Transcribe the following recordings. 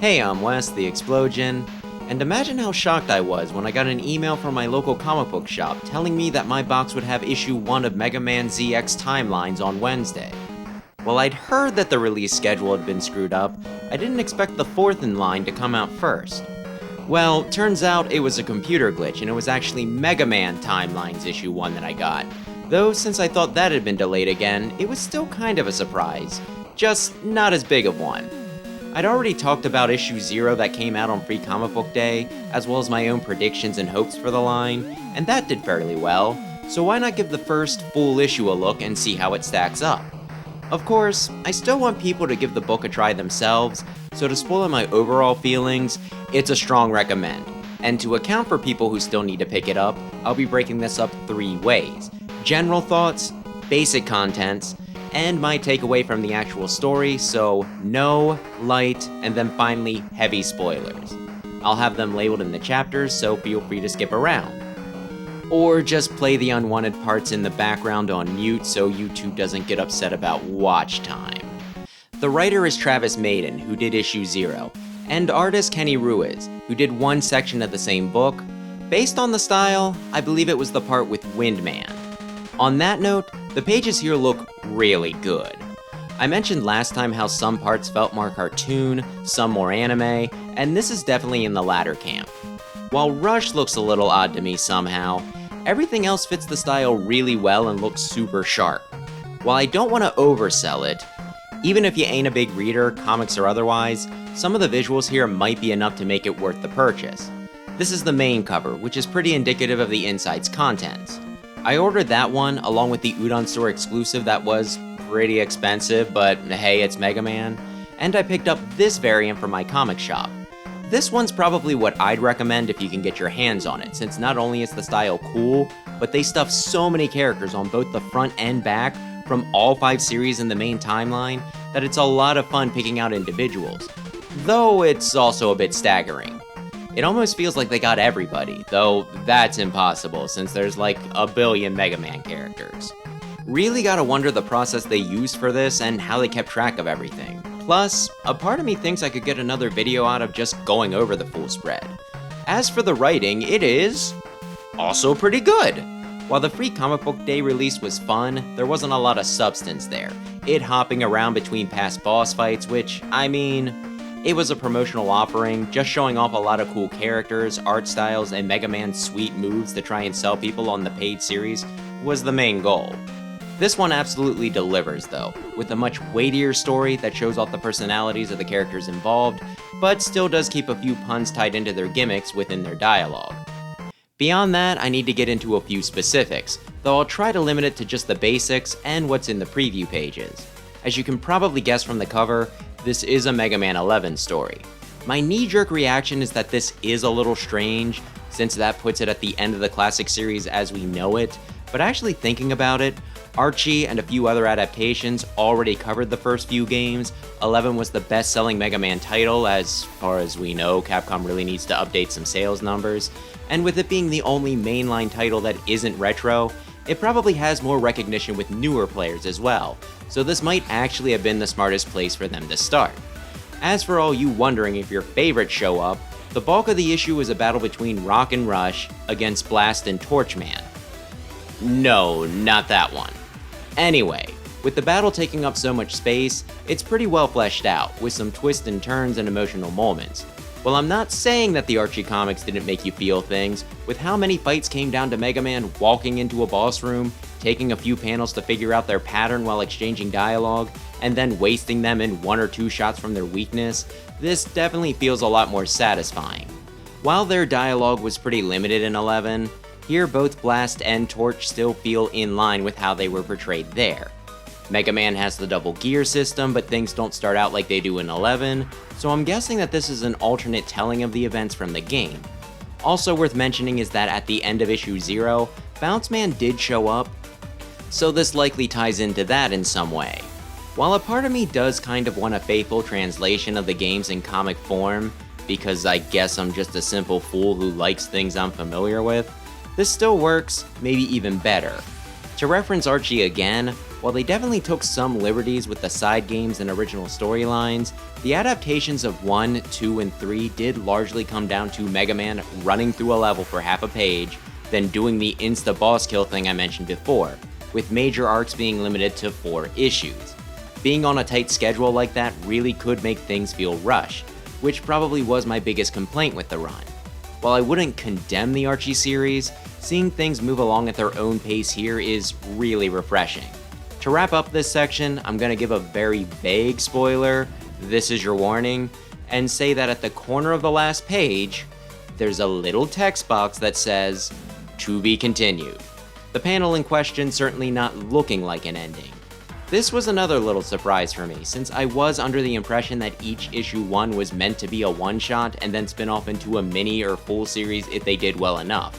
Hey, I'm Wes, the Explosion, and imagine how shocked I was when I got an email from my local comic book shop telling me that my box would have issue 1 of Mega Man ZX Timelines on Wednesday. While I'd heard that the release schedule had been screwed up, I didn't expect the 4th in line to come out first. Well, turns out it was a computer glitch and it was actually Mega Man Timelines issue 1 that I got. Though since I thought that had been delayed again, it was still kind of a surprise, just not as big of one. I'd already talked about issue 0 that came out on Free Comic Book Day, as well as my own predictions and hopes for the line, and that did fairly well, so why not give the first full issue a look and see how it stacks up? Of course, I still want people to give the book a try themselves, so to spoil my overall feelings, it's a strong recommend. And to account for people who still need to pick it up, I'll be breaking this up 3 ways. General thoughts, basic contents, and my takeaway from the actual story, so no, light, and then finally heavy spoilers. I'll have them labeled in the chapters, so feel free to skip around. Or just play the unwanted parts in the background on mute so YouTube doesn't get upset about watch time. The writer is Travis Maiden, who did issue 0, and artist Kenny Ruiz, who did 1 section of the same book. Based on the style, I believe it was the part with Windman. On that note, the pages here look really good. I mentioned last time how some parts felt more cartoon, some more anime, and this is definitely in the latter camp. While Rush looks a little odd to me somehow, everything else fits the style really well and looks super sharp. While I don't want to oversell it, even if you ain't a big reader, comics or otherwise, some of the visuals here might be enough to make it worth the purchase. This is the main cover, which is pretty indicative of the inside's contents. I ordered that one along with the Udon store exclusive that was pretty expensive, but hey, it's Mega Man, and I picked up this variant from my comic shop. This one's probably what I'd recommend if you can get your hands on it, since not only is the style cool, but they stuff so many characters on both the front and back from all 5 series in the main timeline that it's a lot of fun picking out individuals. Though it's also a bit staggering. It almost feels like they got everybody, though that's impossible since there's like a billion Mega Man characters. Really gotta wonder the process they used for this and how they kept track of everything. Plus, a part of me thinks I could get another video out of just going over the full spread. As for the writing, it is also pretty good. While the Free Comic Book Day release was fun, there wasn't a lot of substance there. It hopping around between past boss fights, which, I mean, it was a promotional offering, just showing off a lot of cool characters, art styles, and Mega Man's sweet moves to try and sell people on the paid series was the main goal. This one absolutely delivers though, with a much weightier story that shows off the personalities of the characters involved, but still does keep a few puns tied into their gimmicks within their dialogue. Beyond that, I need to get into a few specifics, though I'll try to limit it to just the basics and what's in the preview pages. As you can probably guess from the cover, this is a Mega Man 11 story. My knee-jerk reaction is that this is a little strange, since that puts it at the end of the classic series as we know it, but actually thinking about it, Archie and a few other adaptations already covered the first few games. 11 was the best-selling Mega Man title, as far as we know. Capcom really needs to update some sales numbers, and with it being the only mainline title that isn't retro, it probably has more recognition with newer players as well, so this might actually have been the smartest place for them to start. As for all you wondering if your favorites show up, the bulk of the issue is a battle between Rock and Rush against Blast and Torchman. No, not that one. Anyway, with the battle taking up so much space, it's pretty well fleshed out, with some twists and turns and emotional moments. While I'm not saying that the Archie comics didn't make you feel things, with how many fights came down to Mega Man walking into a boss room, taking a few panels to figure out their pattern while exchanging dialogue, and then wasting them in 1 or 2 shots from their weakness, this definitely feels a lot more satisfying. While their dialogue was pretty limited in 11, here both Blast and Torch still feel in line with how they were portrayed there. Mega Man has the double gear system, but things don't start out like they do in 11, so I'm guessing that this is an alternate telling of the events from the game. Also worth mentioning is that at the end of issue 0, Bounce Man did show up, so this likely ties into that in some way. While a part of me does kind of want a faithful translation of the games in comic form, because I guess I'm just a simple fool who likes things I'm familiar with, this still works, maybe even better. To reference Archie again, While they definitely took some liberties with the side games and original storylines, the adaptations of 1, 2, and 3 did largely come down to Mega Man running through a level for half a page, then doing the insta-boss kill thing I mentioned before, with major arcs being limited to 4 issues. Being on a tight schedule like that really could make things feel rushed, which probably was my biggest complaint with the run. While I wouldn't condemn the Archie series, seeing things move along at their own pace here is really refreshing. To wrap up this section, I'm gonna give a very vague spoiler, this is your warning, and say that at the corner of the last page, there's a little text box that says, "To be continued." The panel in question certainly not looking like an ending. This was another little surprise for me, since I was under the impression that each issue 1 was meant to be a one-shot and then spin off into a mini or full series if they did well enough.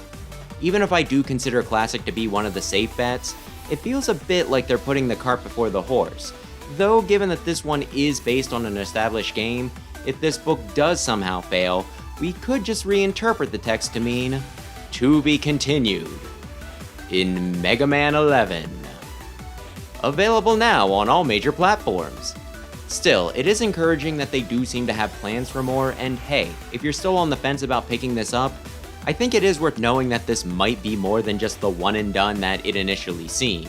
Even if I do consider Classic to be one of the safe bets, it feels a bit like they're putting the cart before the horse. Though given that this one is based on an established game, if this book does somehow fail, we could just reinterpret the text to mean, "To be continued" in Mega Man 11. Available now on all major platforms. Still, it is encouraging that they do seem to have plans for more, and hey, if you're still on the fence about picking this up, I think it is worth knowing that this might be more than just the one and done that it initially seemed.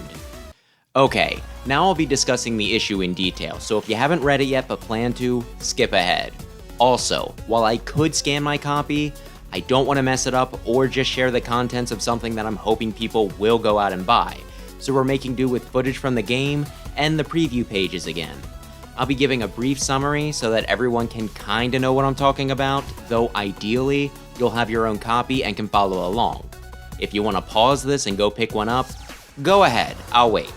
Okay, now I'll be discussing the issue in detail, so if you haven't read it yet but plan to, skip ahead. Also, while I could scan my copy, I don't want to mess it up or just share the contents of something that I'm hoping people will go out and buy, so we're making do with footage from the game and the preview pages again. I'll be giving a brief summary so that everyone can kinda know what I'm talking about, though ideally, you'll have your own copy and can follow along. If you want to pause this and go pick one up, go ahead, I'll wait.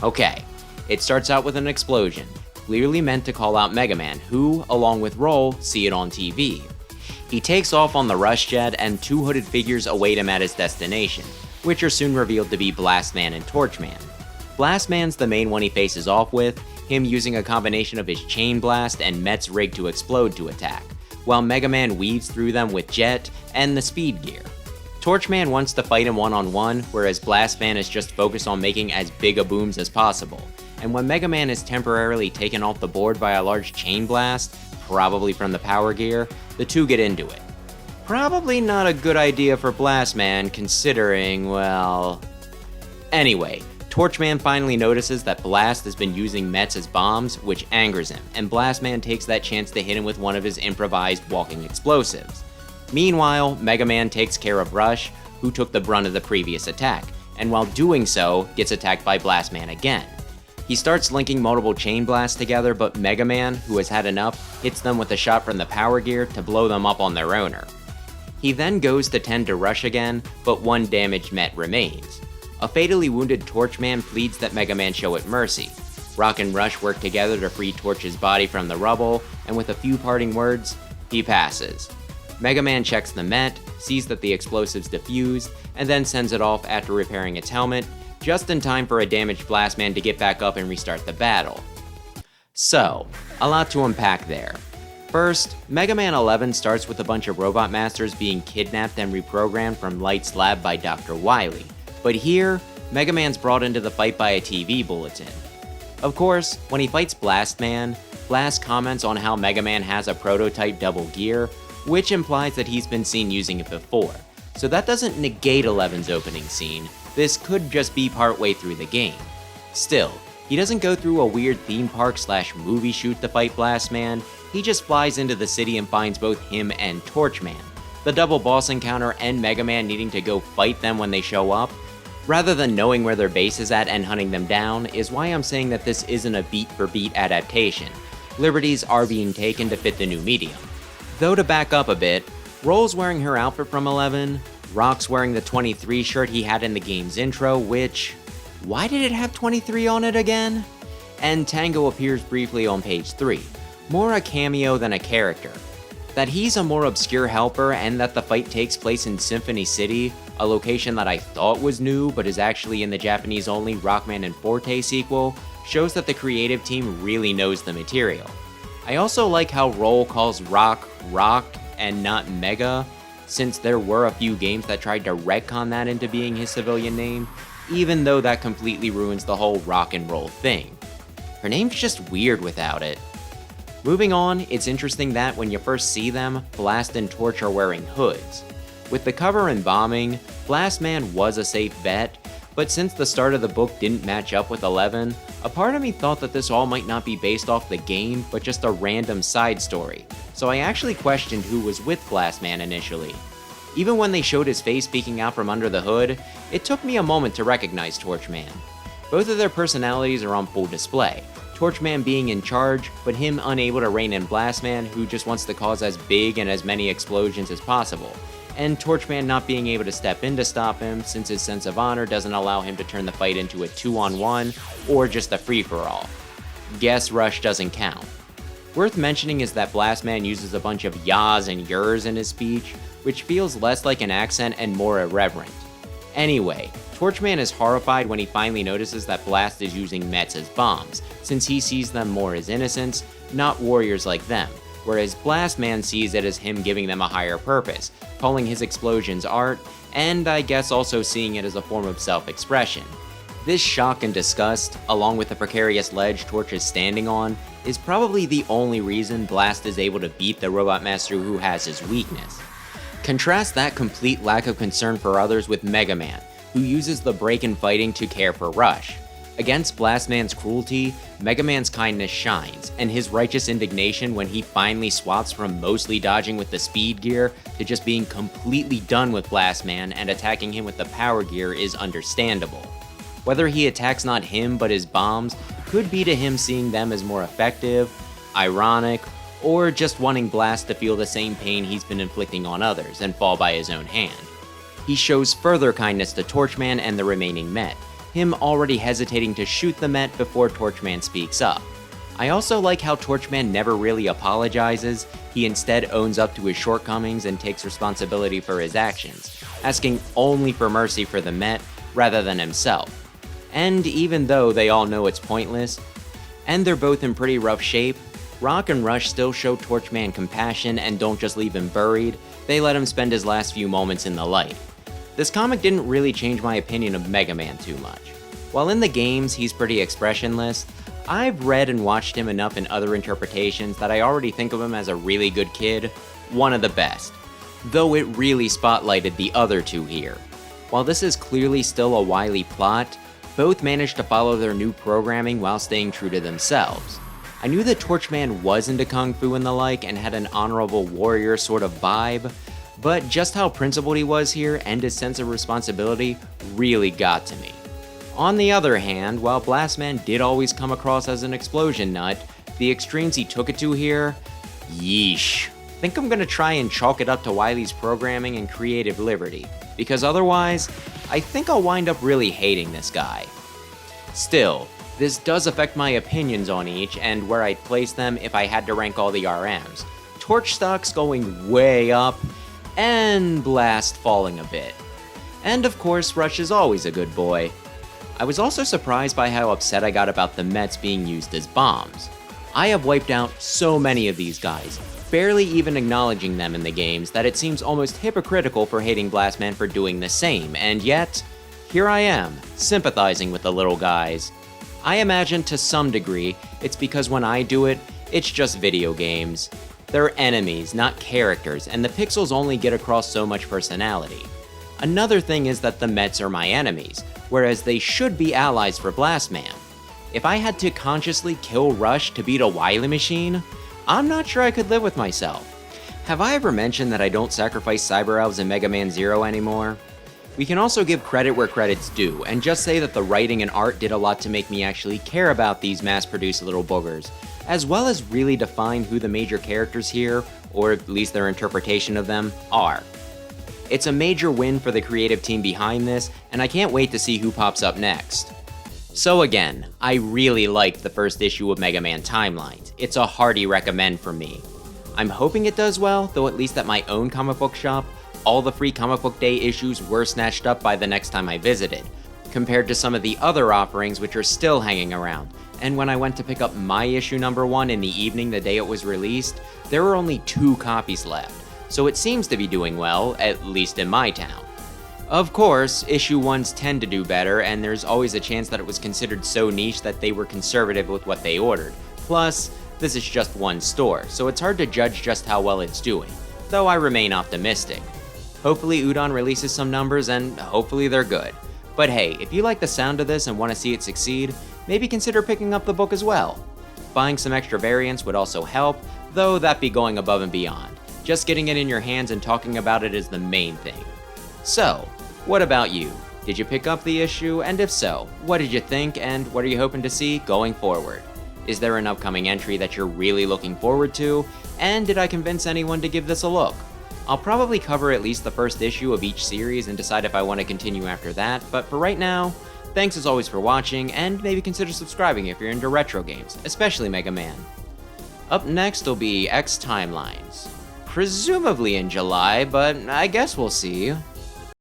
Okay, it starts out with an explosion, clearly meant to call out Mega Man, who, along with Roll, see it on TV. He takes off on the rush jet and 2 hooded figures await him at his destination, which are soon revealed to be Blastman and Torchman. Blastman's the main one he faces off with, him using a combination of his Chain Blast and Met's rig to explode to attack, while Mega Man weaves through them with Jet and the Speed Gear. Torchman wants to fight him one-on-one, whereas Blastman is just focused on making as big a booms as possible, and when Mega Man is temporarily taken off the board by a large Chain Blast, probably from the Power Gear, the two get into it. Probably not a good idea for Blastman, considering, well... Anyway, Torchman finally notices that Blast has been using Mets as bombs, which angers him, and Blastman takes that chance to hit him with one of his improvised walking explosives. Meanwhile, Mega Man takes care of Rush, who took the brunt of the previous attack, and while doing so, gets attacked by Blastman again. He starts linking multiple Chain Blasts together, but Mega Man, who has had enough, hits them with a shot from the Power Gear to blow them up on their owner. He then goes to tend to Rush again, but one damaged Met remains. A fatally wounded Torchman pleads that Mega Man show it mercy. Rock and Rush work together to free Torch's body from the rubble, and with a few parting words, he passes. Mega Man checks the Met, sees that the explosives defused, and then sends it off after repairing its helmet, just in time for a damaged Blastman to get back up and restart the battle. So, a lot to unpack there. First, Mega Man 11 starts with a bunch of Robot Masters being kidnapped and reprogrammed from Light's lab by Dr. Wily. But here, Mega Man's brought into the fight by a TV bulletin. Of course, when he fights Blastman, Blast comments on how Mega Man has a prototype double gear, which implies that he's been seen using it before. So that doesn't negate 11's opening scene, this could just be partway through the game. Still, he doesn't go through a weird theme park / movie shoot to fight Blastman, he just flies into the city and finds both him and Torchman. The double boss encounter and Mega Man needing to go fight them when they show up, rather than knowing where their base is at and hunting them down, is why I'm saying that this isn't a beat-for-beat adaptation. Liberties are being taken to fit the new medium. Though to back up a bit, Roll's wearing her outfit from 11, Rock's wearing the 23 shirt he had in the game's intro, which... why did it have 23 on it again? And Tango appears briefly on page 3, more a cameo than a character. That he's a more obscure helper and that the fight takes place in Symphony City, a location that I thought was new but is actually in the Japanese-only Rockman and Forte sequel, shows that the creative team really knows the material. I also like how Roll calls Rock Rock and not Mega, since there were a few games that tried to retcon that into being his civilian name. even though that completely ruins the whole rock and roll thing. Her name's just weird without it. Moving on, it's interesting that when you first see them, Blast and Torch are wearing hoods. With the cover and bombing, Blast Man was a safe bet, but since the start of the book didn't match up with 11, a part of me thought that this all might not be based off the game, but just a random side story, so I actually questioned who was with Blast Man initially. Even when they showed his face peeking out from under the hood, it took me a moment to recognize Torchman. Both of their personalities are on full display, Torchman being in charge, but him unable to rein in Blastman, who just wants to cause as big and as many explosions as possible, and Torchman not being able to step in to stop him since his sense of honor doesn't allow him to turn the fight into a 2-on-1 or just a free-for-all. Guess Rush doesn't count. Worth mentioning is that Blastman uses a bunch of yas and yurs in his speech, which feels less like an accent and more irreverent. Anyway, Torchman is horrified when he finally notices that Blast is using Mets as bombs, since he sees them more as innocents, not warriors like them, whereas Blastman sees it as him giving them a higher purpose, calling his explosions art, and I guess also seeing it as a form of self-expression. This shock and disgust, along with the precarious ledge Torch is standing on, is probably the only reason Blast is able to beat the Robot Master who has his weakness. Contrast that complete lack of concern for others with Mega Man, who uses the break in fighting to care for Rush. Against Blastman's cruelty, Mega Man's kindness shines, and his righteous indignation when he finally swaps from mostly dodging with the speed gear to just being completely done with Blastman and attacking him with the power gear is understandable. Whether he attacks not him but his bombs could be to him seeing them as more effective, ironic, or just wanting Blast to feel the same pain he's been inflicting on others and fall by his own hand. He shows further kindness to Torchman and the remaining Met, him already hesitating to shoot the Met before Torchman speaks up. I also like how Torchman never really apologizes, he instead owns up to his shortcomings and takes responsibility for his actions, asking only for mercy for the Met rather than himself. And even though they all know it's pointless, and they're both in pretty rough shape, Rock and Rush still show Torchman compassion and don't just leave him buried, they let him spend his last few moments in the light. This comic didn't really change my opinion of Mega Man too much. While in the games he's pretty expressionless, I've read and watched him enough in other interpretations that I already think of him as a really good kid, one of the best. Though it really spotlighted the other two here. While this is clearly still a wily plot, both managed to follow their new programming while staying true to themselves. I knew that Torchman was into Kung Fu and the like and had an honorable warrior sort of vibe, but just how principled he was here and his sense of responsibility really got to me. On the other hand, while Blastman did always come across as an explosion nut, the extremes he took it to here, yeesh. Think I'm gonna try and chalk it up to Wily's programming and creative liberty, because otherwise, I think I'll wind up really hating this guy. Still, this does affect my opinions on each and where I'd place them if I had to rank all the RMs. Torch stock's going way up, and Blast falling a bit. And of course, Rush is always a good boy. I was also surprised by how upset I got about the Mets being used as bombs. I have wiped out so many of these guys, barely even acknowledging them in the games, that it seems almost hypocritical for hating Blastman for doing the same, and yet, here I am, sympathizing with the little guys. I imagine to some degree, it's because when I do it, it's just video games. They're enemies, not characters, and the pixels only get across so much personality. Another thing is that the Mets are my enemies, whereas they should be allies for Blastman. If I had to consciously kill Rush to beat a Wily machine, I'm not sure I could live with myself. Have I ever mentioned that I don't sacrifice Cyber Elves in Mega Man Zero anymore? We can also give credit where credit's due, and just say that the writing and art did a lot to make me actually care about these mass-produced little boogers, as well as really define who the major characters here, or at least their interpretation of them, are. It's a major win for the creative team behind this, and I can't wait to see who pops up next. So again, I really liked the first issue of Mega Man Timelines. It's a hearty recommend from me. I'm hoping it does well, though at least at my own comic book shop, all the free comic book day issues were snatched up by the next time I visited, compared to some of the other offerings which are still hanging around. And when I went to pick up my issue number 1 in the evening the day it was released, there were only 2 copies left, so it seems to be doing well, at least in my town. Of course, issue 1s tend to do better, and there's always a chance that it was considered so niche that they were conservative with what they ordered. Plus, this is just one store, so it's hard to judge just how well it's doing, though I remain optimistic. Hopefully Udon releases some numbers, and hopefully they're good. But hey, if you like the sound of this and want to see it succeed, maybe consider picking up the book as well. Buying some extra variants would also help, though that'd be going above and beyond. Just getting it in your hands and talking about it is the main thing. So, what about you? Did you pick up the issue, and if so, what did you think, and what are you hoping to see going forward? Is there an upcoming entry that you're really looking forward to, and did I convince anyone to give this a look? I'll probably cover at least the first issue of each series and decide if I want to continue after that, but for right now, thanks as always for watching, and maybe consider subscribing if you're into retro games, especially Mega Man. Up next will be X Timelines. Presumably in July, but I guess we'll see.